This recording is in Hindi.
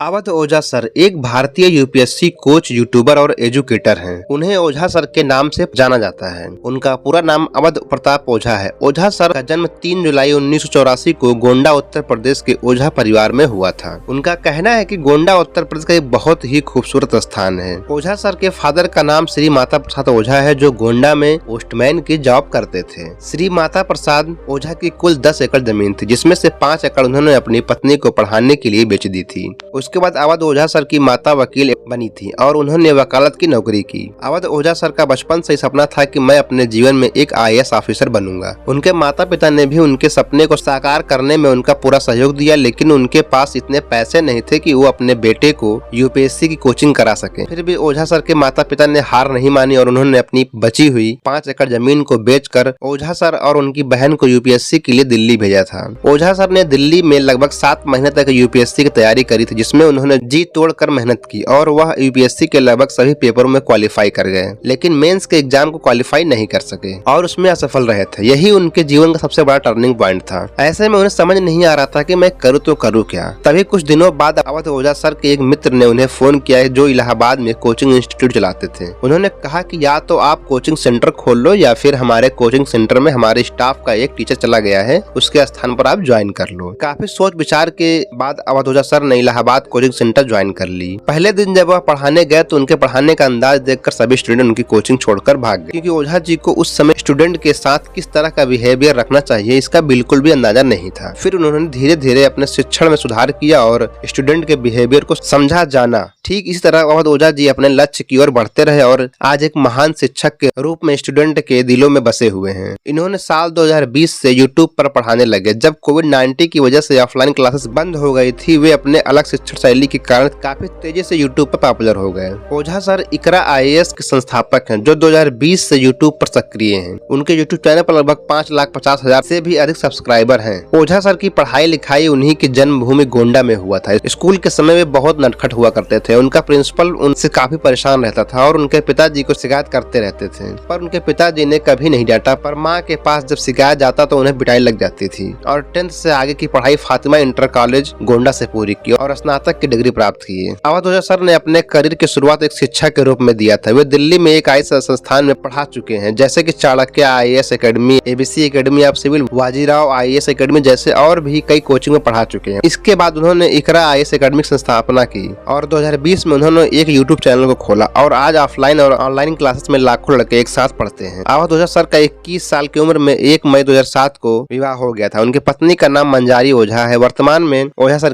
अवध ओझा सर एक भारतीय यूपीएससी कोच, यूट्यूबर और एजुकेटर हैं। उन्हें ओझा सर के नाम से जाना जाता है। उनका पूरा नाम अवध प्रताप ओझा है। ओझा सर का जन्म 3 जुलाई 1984 को गोंडा उत्तर प्रदेश के ओझा परिवार में हुआ था। उनका कहना है कि गोंडा उत्तर प्रदेश का एक बहुत ही खूबसूरत स्थान है। ओझा सर के फादर का नाम श्री माता प्रसाद ओझा है, जो गोंडा में पोस्टमैन की जॉब करते थे। श्री माता प्रसाद ओझा की कुल 10 एकड़ जमीन थी, जिसमें से 5 एकड़ उन्होंने अपनी पत्नी को पढ़ाने के लिए बेच दी थी। उसके बाद अवध ओझा सर की माता वकील बनी थी और उन्होंने वकालत की नौकरी की। अवध ओझा सर का बचपन से ही सपना था कि मैं अपने जीवन में एक IAS ऑफिसर बनूंगा। उनके माता पिता ने भी उनके सपने को साकार करने में उनका पूरा सहयोग दिया, लेकिन उनके पास इतने पैसे नहीं थे कि वो अपने बेटे को यूपीएससी की कोचिंग करा सके। फिर भी ओझा सर के माता पिता ने हार नहीं मानी और उन्होंने अपनी बची हुई 5 एकड़ जमीन को बेचकर ओझा सर और उनकी बहन को यूपीएससी के लिए दिल्ली भेजा था। ओझा सर ने दिल्ली में लगभग 7 महीने तक यूपीएससी की तैयारी करी थी, जिसमें उन्होंने जी तोड़कर मेहनत की और वह यूपीएससी के लगभग सभी पेपरों में क्वालिफाई कर गए, लेकिन मेंस के एग्जाम को क्वालिफाई नहीं कर सके और उसमें असफल रहे थे। यही उनके जीवन का सबसे बड़ा टर्निंग पॉइंट था। ऐसे में उन्हें समझ नहीं आ रहा था कि मैं करूँ तो करूँ क्या। तभी कुछ दिनों बाद अवध ओझा सर के एक मित्र ने उन्हें फोन किया, जो इलाहाबाद में कोचिंग इंस्टीट्यूट चलाते थे। उन्होंने कहा कि या तो आप कोचिंग सेंटर खोल लो या फिर हमारे कोचिंग सेंटर में हमारे स्टाफ का एक टीचर चला गया है, उसके स्थान पर आप ज्वाइन कर लो। काफी सोच विचार के बाद अवध ओझा सर ने इलाहाबाद कोचिंग सेंटर ज्वाइन कर ली। पहले दिन जब वह पढ़ाने गए तो उनके पढ़ाने का अंदाज देखकर सभी स्टूडेंट उनकी कोचिंग छोड़कर भाग गए, क्योंकि ओझा जी को उस समय स्टूडेंट के साथ किस तरह का बिहेवियर रखना चाहिए इसका बिल्कुल भी अंदाजा नहीं था। फिर उन्होंने धीरे धीरे अपने शिक्षण में सुधार किया और स्टूडेंट के बिहेवियर को समझा जाना। ठीक इसी तरह अवध ओझा जी अपने लक्ष्य की ओर बढ़ते रहे और आज एक महान शिक्षक के रूप में स्टूडेंट के दिलों में बसे हुए हैं। इन्होंने साल 2020 से यूट्यूब पर पढ़ाने लगे। जब कोविड-19 की वजह से ऑफलाइन क्लासेस बंद हो गई थी, वे अपने अलग शिक्षण शैली के कारण काफी तेजी से यूट्यूब पर पॉपुलर हो गए। ओझा सर इकरा IAS के संस्थापक हैं, जो 2020 से यूट्यूब पर सक्रिय हैं। उनके यूट्यूब चैनल पर लगभग 5,50,000 से भी अधिक सब्सक्राइबर हैं। ओझा सर की पढ़ाई लिखाई उन्हीं की जन्मभूमि गोंडा में हुआ था। स्कूल के समय में बहुत नटखट हुआ करते थे। उनका प्रिंसिपल उनसे काफी परेशान रहता था और उनके पिताजी को शिकायत करते रहते थे, पर उनके पिताजी ने कभी नहीं डांटा। पर माँ के पास जब शिकायत जाता तो उन्हें पिटाई लग जाती थी। और 10th से आगे की पढ़ाई फातिमा इंटर कॉलेज गोंडा से पूरी की और स्नातक की डिग्री प्राप्त की। अवध ओझा सर ने अपने करियर की शुरुआत एक शिक्षक के रूप में दिया था। वे दिल्ली में एक IAS संस्थान में पढ़ा चुके हैं, जैसे कि Chanakya IAS academy, ABC academy of civil, Bajirao IAS academy जैसे और भी कई कोचिंग में पढ़ा चुके हैं। इसके बाद उन्होंने इकरा IAS एकेडमी की स्थापना की और 2020 में उन्होंने एक यूट्यूब चैनल को खोला और आज ऑफलाइन और ऑनलाइन क्लासेस में लाखों लड़के एक साथ पढ़ते हैं। अवध ओझा सर का 21 साल की उम्र में 1 मई 2007 को विवाह हो गया था। उनकी पत्नी का नाम मंजारी ओझा है। वर्तमान में ओझा सर